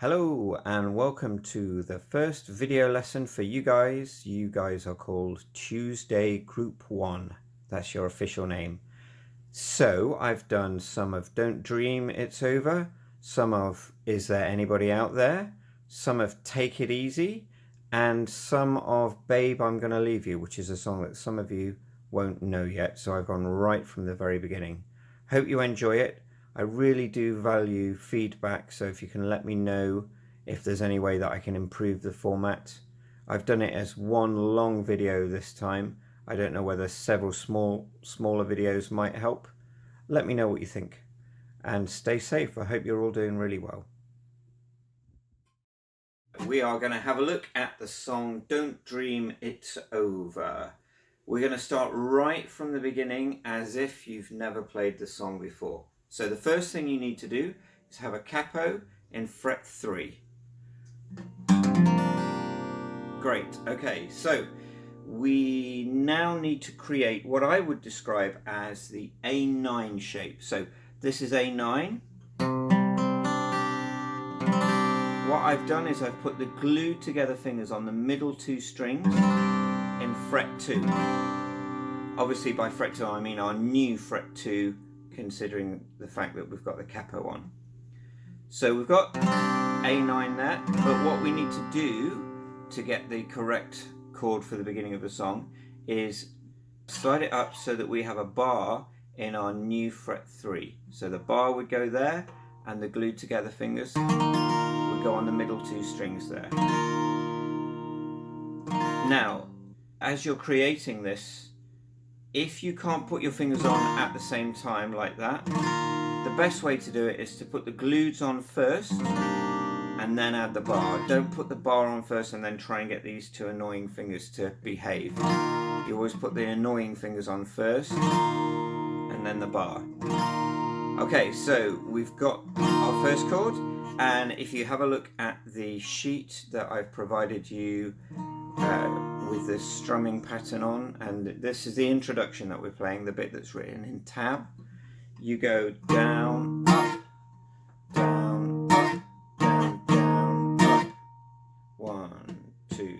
Hello and welcome to the first video lesson for you guys. You guys are called Tuesday Group 1. That's your official name. So I've done some of Don't Dream It's Over, some of Is There Anybody Out There, some of Take It Easy, and some of Babe I'm Gonna Leave You, which is a song that some of you won't know yet. So I've gone right from the very beginning. Hope you enjoy it. I really do value feedback, so if you can let me know if there's any way that I can improve the format. I've done it as one long video this time. I don't know whether several smaller videos might help. Let me know what you think. And stay safe. I hope you're all doing really well. We are going to have a look at the song Don't Dream It's Over. We're going to start right from the beginning as if you've never played the song before. So the first thing you need to do is have a capo in fret 3. Great, okay, so we now need to create what I would describe as the A9 shape. So this is A9. What I've done is I've put the glued together fingers on the middle 2 strings in fret 2. Obviously by fret 2 I mean our new fret 2, considering the fact that we've got the capo on. So we've got A9 there, but what we need to do to get the correct chord for the beginning of the song is slide it up so that we have a bar in our new fret 3. So the bar would go there and the glued together fingers would go on the middle 2 strings there. Now, as you're creating this, if you can't put your fingers on at the same time like that, the best way to do it is to put the glues on first and then add the bar. Don't put the bar on first and then try and get these 2 annoying fingers to behave. You always put the annoying fingers on first and then the bar. Okay, so we've got our first chord, and if you have a look at the sheet that I've provided you with this strumming pattern on, and this is the introduction that we're playing, the bit that's written in tab. You go down, up, down, up, down, down, up. 1, 2,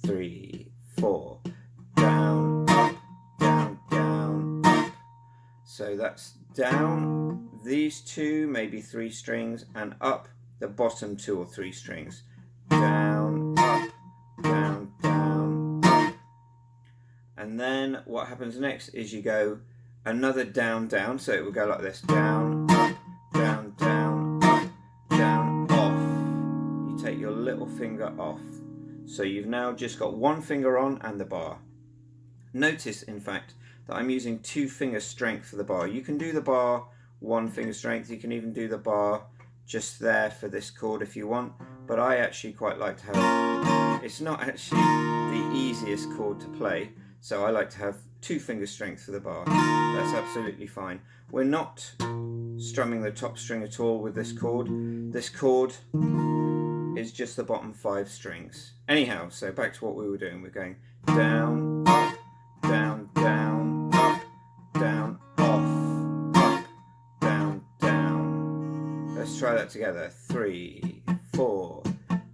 3, 4. Down, up, down, down, up. So that's down these 2, maybe 3 strings, and up the bottom 2 or 3 strings. Down, up, down, down, up. And then what happens next is you go another down, down, so it will go like this: down, up, down, down, up, down, off. You take your little finger off. So you've now just got 1 finger on and the bar. Notice, in fact, that I'm using 2 finger strength for the bar. You can do the bar 1 finger strength, you can even do the bar just there for this chord if you want, but I actually quite like to have, it's not actually the easiest chord to play, so I like to have 2 finger strength for the bar. That's absolutely fine. We're not strumming the top string at all with this chord. This chord is just the bottom 5 strings. Anyhow, so back to what we were doing. We're going down, up, down, down, up, down, off, up, down, down. Let's try that together. 3, 4.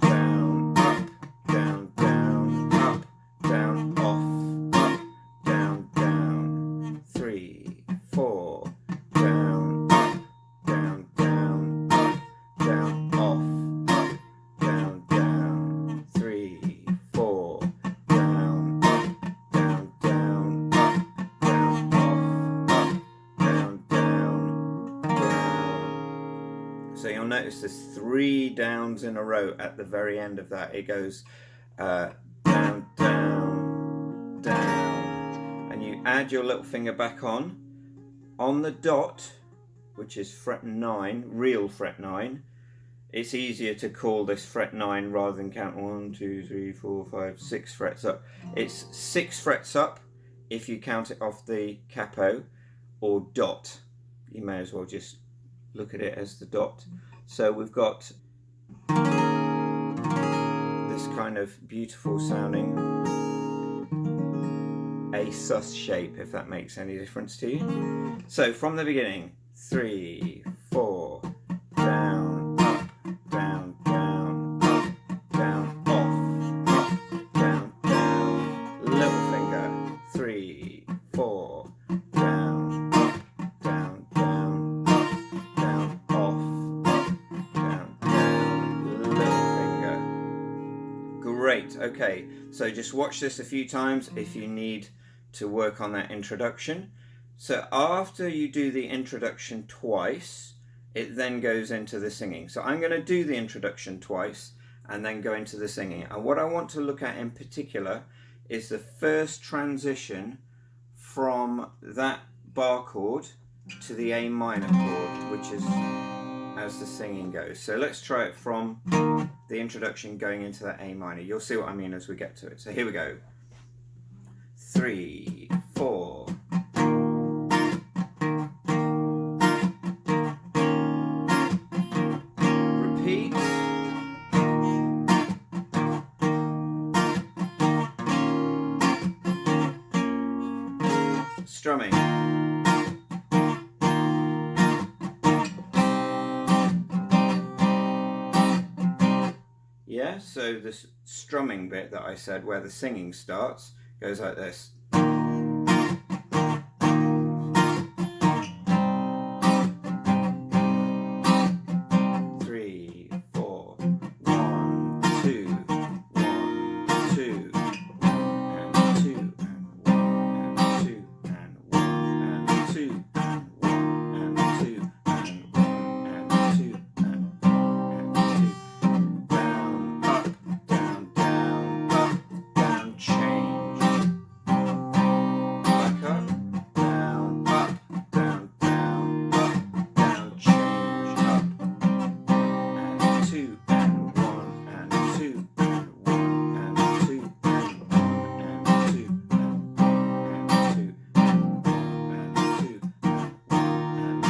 Down, up, down, down, up, down, off, up, down, down. 3, 4. Down, up, down, down, up, down, off, up, down, down. 3, 4. Down, up, down, down, up, down, off, up, down, down, down. So you'll notice there's 3 downs in a row at the very end of that. It goes down, down, down, and you add your little finger back on the dot, which is fret 9, real fret 9. It's easier to call this fret 9 rather than count 1, 2, 3, 4, 5, 6 frets up. It's 6 frets up if you count it off the capo or dot. You may as well just look at it as the dot. So we've got this kind of beautiful sounding A sus shape, if that makes any difference to you. So from the beginning, 3, 4, down, up, down, down. Great, okay. So just watch this a few times if you need to work on that introduction. So after you do the introduction twice, it then goes into the singing. So I'm going to do the introduction twice and then go into the singing. And what I want to look at in particular is the first transition from that bar chord to the A minor chord, which is as the singing goes. So let's try it from the introduction going into that A minor. You'll see what I mean as we get to it. So here we go. 3, 4. Repeat. Strumming. Yeah, so this strumming bit that I said where the singing starts goes like this. 3, 4. 1, 2, 1, 2, and 2, and 1, and 2, and 1, and 2, and 1, and 2, and 1, and 2, and 1, and 2. Down, up, down, down, up, down, change. Back up, down, up, down, down, up, down, change, up. And 2, and 1, and 2, and 1, and 2, and 1, and 2, and 1, and 2, and 1, and 2, and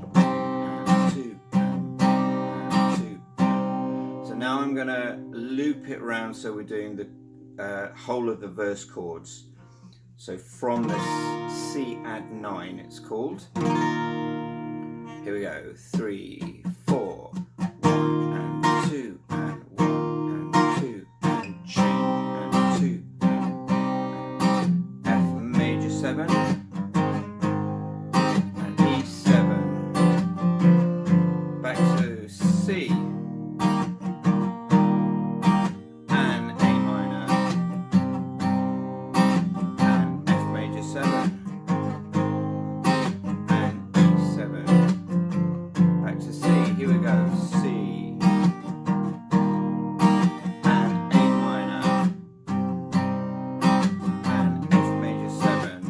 1, and 2, and 2, and 2. So now I'm going to loop it round so we're doing the whole of the verse chords. So from this C add 9 it's called. Here we go. 3, 4. 1 and 2 and 1 and 2 and change and 2 and F major 7 and E7 back to C and A minor and F major 7 and E7 back to C. Here we go. C and A minor and F major 7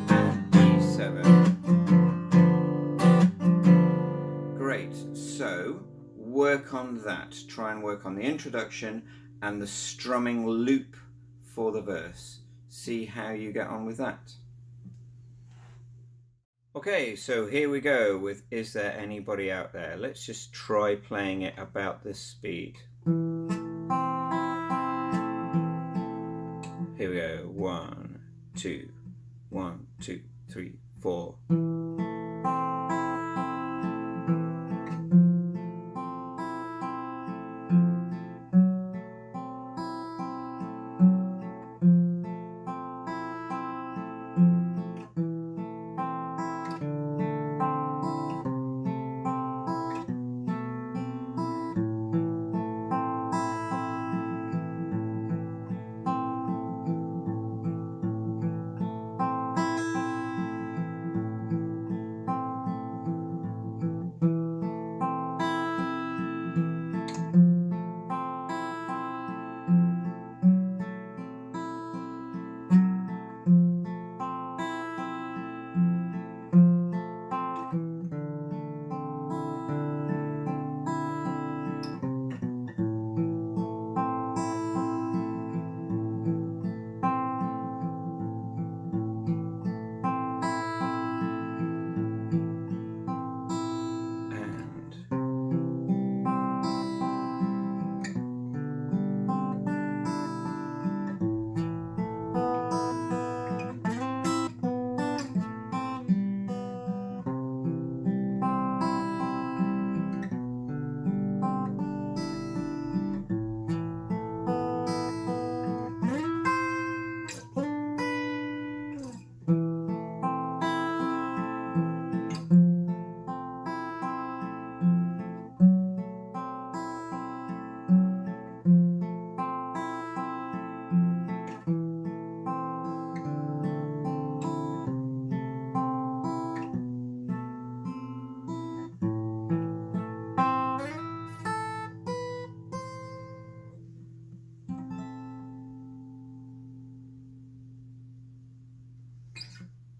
and E7. Great. So work on that. Try and work on the introduction and the strumming loop for the verse. See how you get on with that. Okay, so here we go with Is There Anybody Out There? Let's just try playing it about this speed. Here we go. 1, 2, 1, 2, 3, 4.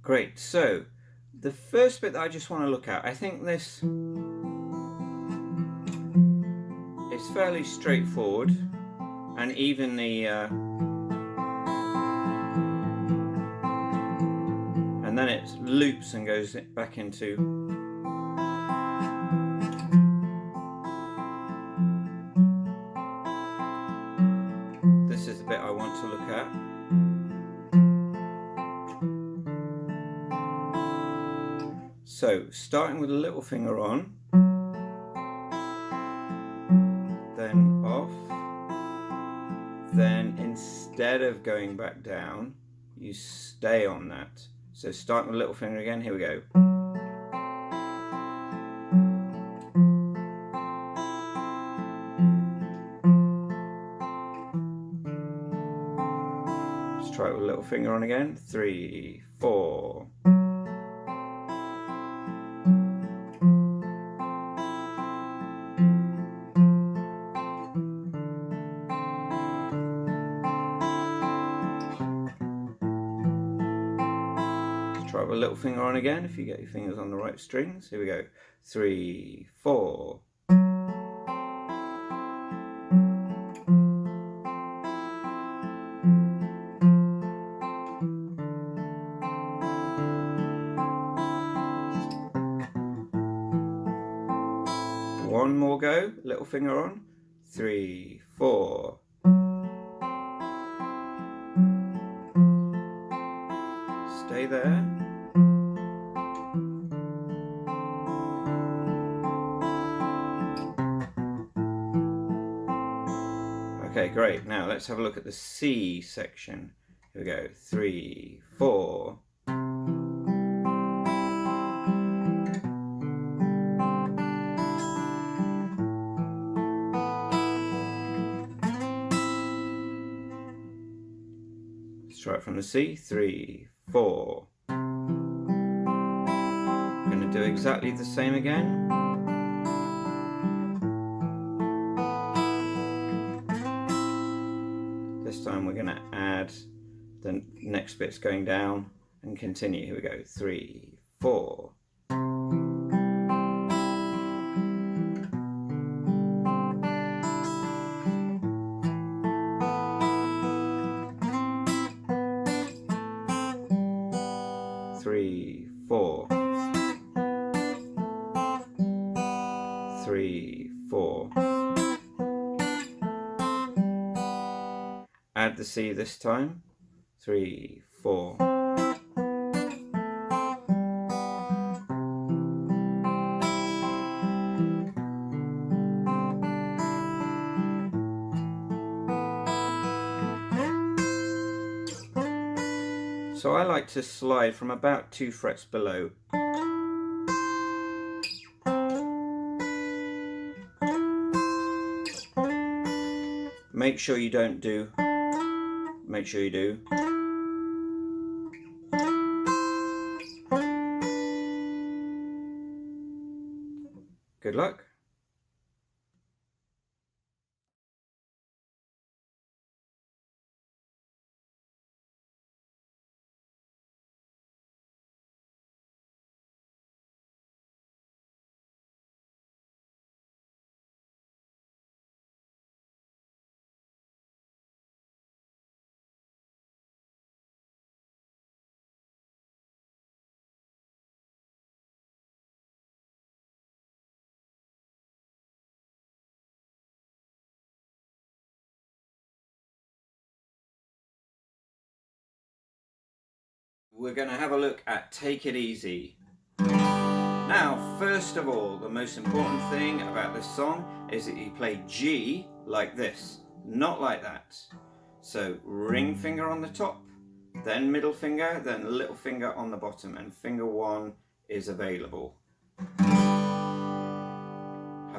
Great, so the first bit that I just want to look at, I think this is fairly straightforward, and even the and then it loops and goes back into. This is the bit I want to look at. So, starting with a little finger on, then off, then instead of going back down, you stay on that. So starting with a little finger again, here we go. Let's try it with a little finger on again, 3, 4. Try with a little finger on again if you get your fingers on the right strings. Here we go. 3, 4. One more go, little finger on. 3, 4. Stay there. Okay, great. Now let's have a look at the C section. Here we go. 3, 4. Let's try it from the C. 3, 4. I'm going to do exactly the same again. This time we're going to add the next bits going down and continue. Here we go. 3, 4. Three, 4. 3, 4. Add the C this time. 3, 4. So I like to slide from about 2 frets below. Make sure you don't do. Make sure you do. Good luck. We're going to have a look at Take It Easy. Now, first of all, the most important thing about this song is that you play G like this, not like that. So, ring finger on the top, then middle finger, then little finger on the bottom, and finger 1 is available. Have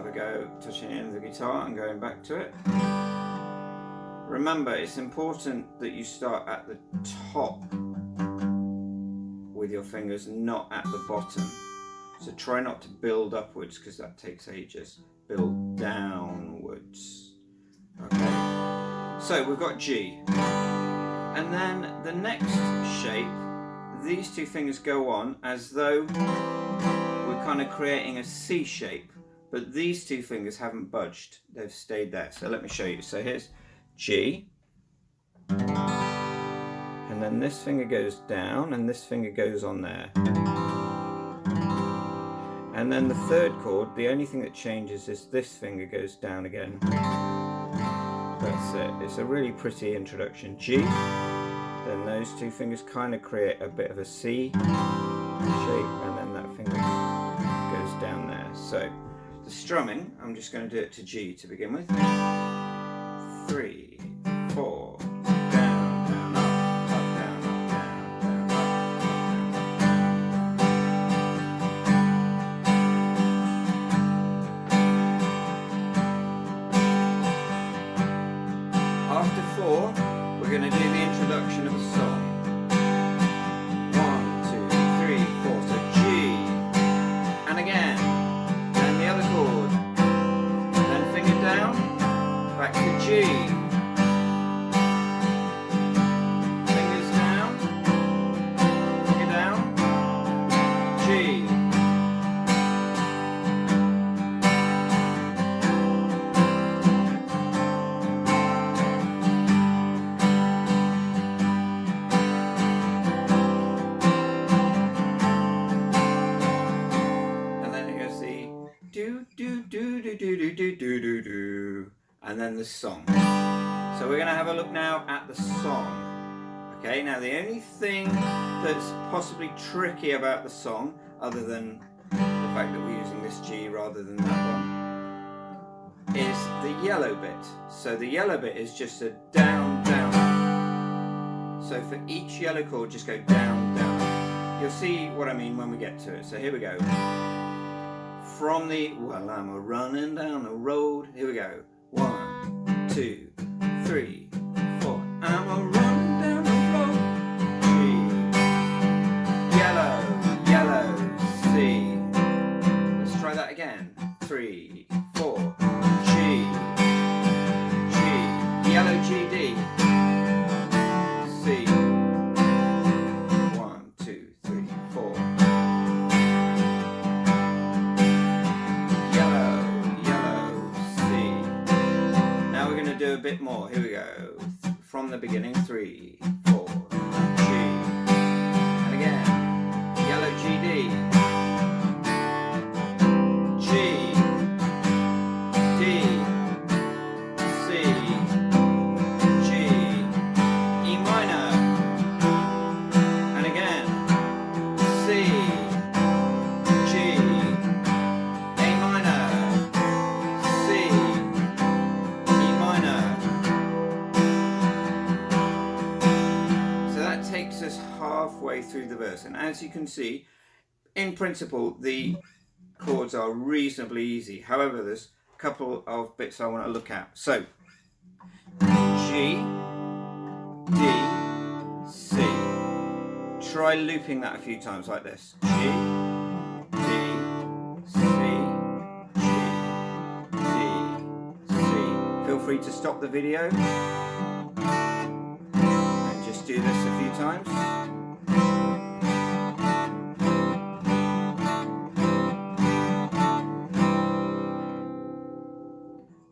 a go touching in the guitar and going back to it. Remember, it's important that you start at the top with your fingers, not at the bottom. So try not to build upwards because that takes ages. Build downwards. Okay, so we've got G. And then the next shape, these two fingers go on as though we're kind of creating a C shape, but these two fingers haven't budged, they've stayed there. So let me show you. So here's G, and then this finger goes down and this finger goes on there. And then the third chord, the only thing that changes is this finger goes down again. That's it. It's a really pretty introduction. G, then those two fingers kind of create a bit of a C shape, and then that finger goes down there. So the strumming, I'm just going to do it to G to begin with. 3, 4, down, down, up, down, down, down, up. After 4, we're going to do the introduction of a song. 1, 2, 3, 4. So G, and again, and the other chord, then finger down, back to G. Fingers down, finger down, G. Do do do do do do do do do do, and then the song. So we're going to have a look now at the song. Okay, now the only thing that's possibly tricky about the song, other than the fact that we're using this G rather than that one, is the yellow bit. So the yellow bit is just a down, down, up. So for each yellow chord, just go down, down, up. You'll see what I mean when we get to it. So here we go. From the, well, I'm a running down the road. Here we go. 1, 2, 3, 4. I'm a running down the road. G. Yellow, yellow, C. Let's try that again. 3, 4. G. G. Yellow G, D. C. 1, 2, 3, 4. Do a bit more. Here we go. From the beginning. 3, 4. G. And again. Yellow G, D. G. D. C. G. E minor. And again. C. G. A minor. C. Takes us halfway through the verse, and as you can see, in principle the chords are reasonably easy. However, there's a couple of bits I want to look at. So G, D, C. Try looping that a few times like this. G, D, C, G, D, C. Feel free to stop the video. Do this a few times.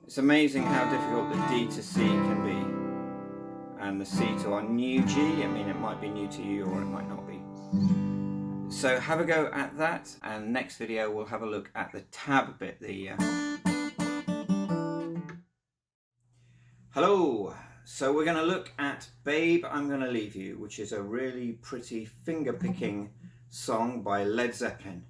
It's amazing how difficult the D to C can be, and the C to our new G. I mean, it might be new to you or it might not be. So have a go at that, and next video we'll have a look at the tab bit. Hello. So we're going to look at Babe, I'm Gonna Leave You, which is a really pretty finger-picking song by Led Zeppelin.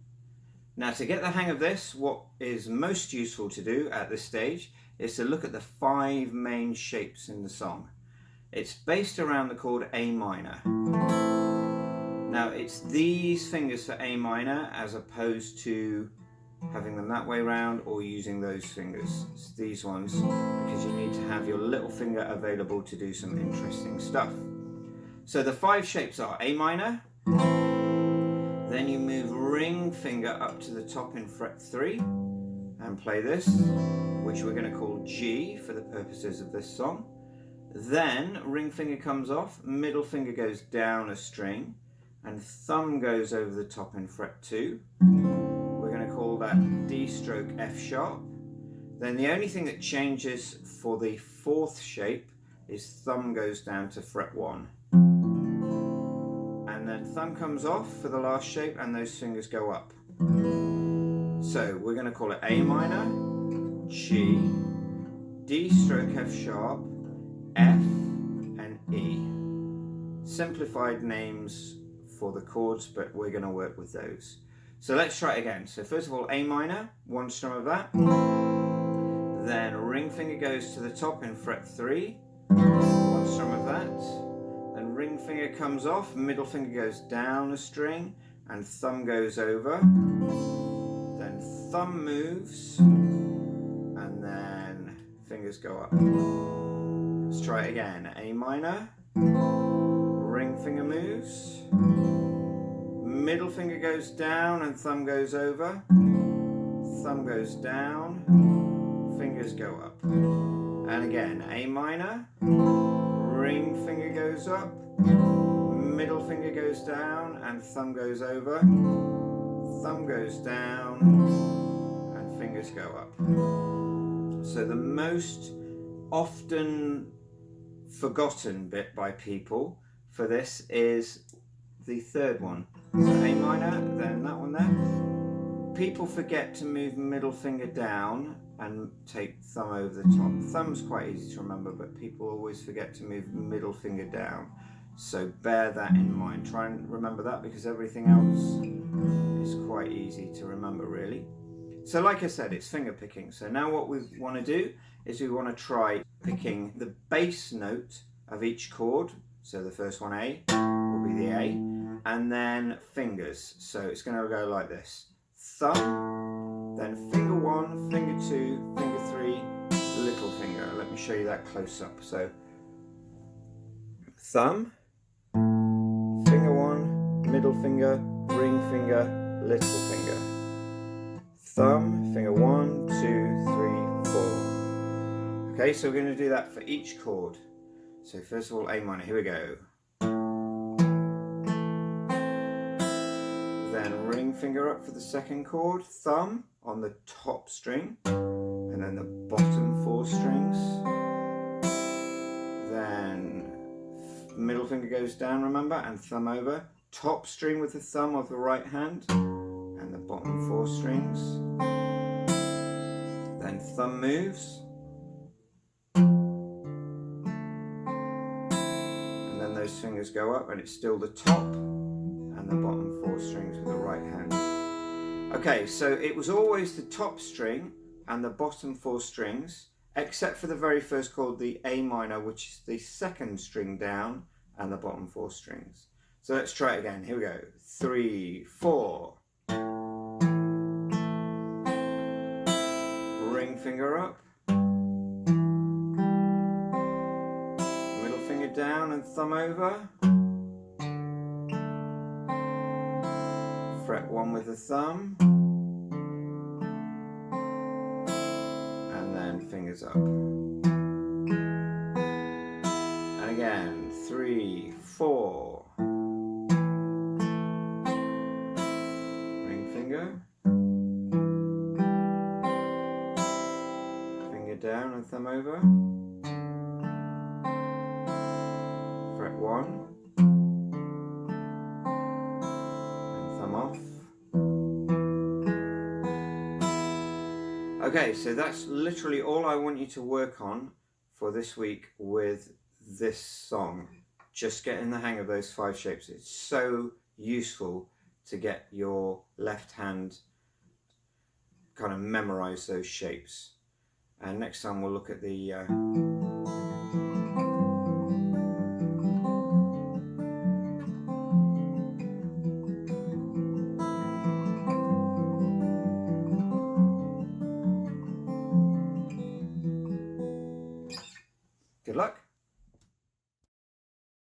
Now, to get the hang of this, what is most useful to do at this stage is to look at the 5 main shapes in the song. It's based around the chord A minor. Now, it's these fingers for A minor as opposed to having them that way round or using those fingers. It's these ones because you need to have your little finger available to do some interesting stuff. So the 5 shapes are A minor, then you move ring finger up to the top in fret 3 and play this, which we're going to call G for the purposes of this song. Then ring finger comes off, middle finger goes down a string, and thumb goes over the top in fret 2. We're going to call that D stroke F sharp. Then the only thing that changes for the 4th shape is thumb goes down to fret 1. And then thumb comes off for the last shape and those fingers go up. So we're going to call it A minor, G, D stroke F sharp, F and E. Simplified names for the chords, but we're going to work with those. So let's try it again. So first of all, A minor, 1 strum of that. Then ring finger goes to the top in fret 3, 1 strum of that. Then ring finger comes off, middle finger goes down a string, and thumb goes over. Then thumb moves, and then fingers go up. Let's try it again. A minor, ring finger moves, middle finger goes down and thumb goes over, thumb goes down, fingers go up. And again, A minor, ring finger goes up, middle finger goes down and thumb goes over, thumb goes down and fingers go up. So the most often forgotten bit by people for this is the 3rd one. So A minor, then that one there. People forget to move middle finger down and take thumb over the top. Thumb's quite easy to remember, but people always forget to move middle finger down. So bear that in mind. Try and remember that because everything else is quite easy to remember really. So like I said, it's finger picking. So now what we want to do is we want to try picking the bass note of each chord. So the first one, A, will be the A, and then fingers. So it's going to go like this. Thumb, then finger 1, finger 2, finger 3, little finger. Let me show you that close up. So thumb, finger 1, middle finger, ring finger, little finger. Thumb, finger 1, 2, 3, 4. Okay, so we're going to do that for each chord. So first of all, A minor, here we go. Then ring finger up for the 2nd chord, thumb on the top string, and then the bottom 4 strings. Then middle finger goes down, remember, and thumb over. Top string with the thumb of the right hand, and the bottom 4 strings. Then thumb moves. And then those fingers go up, and it's still the top and the bottom 4 strings with the right hand. Okay, so it was always the top string and the bottom 4 strings, except for the very first chord, the A minor, which is the 2nd string down and the bottom 4 strings. So let's try it again. Here we go. 3, 4. Ring finger up. Middle finger down and thumb over. Fret 1 with the thumb. And then fingers up. And again, 3, 4. Ring finger. Finger down and thumb over. Fret 1. Off. Okay, so that's literally all I want you to work on for this week with this song. Just getting the hang of those 5 shapes. It's so useful to get your left hand kind of memorize those shapes. And next time we'll look at the good luck.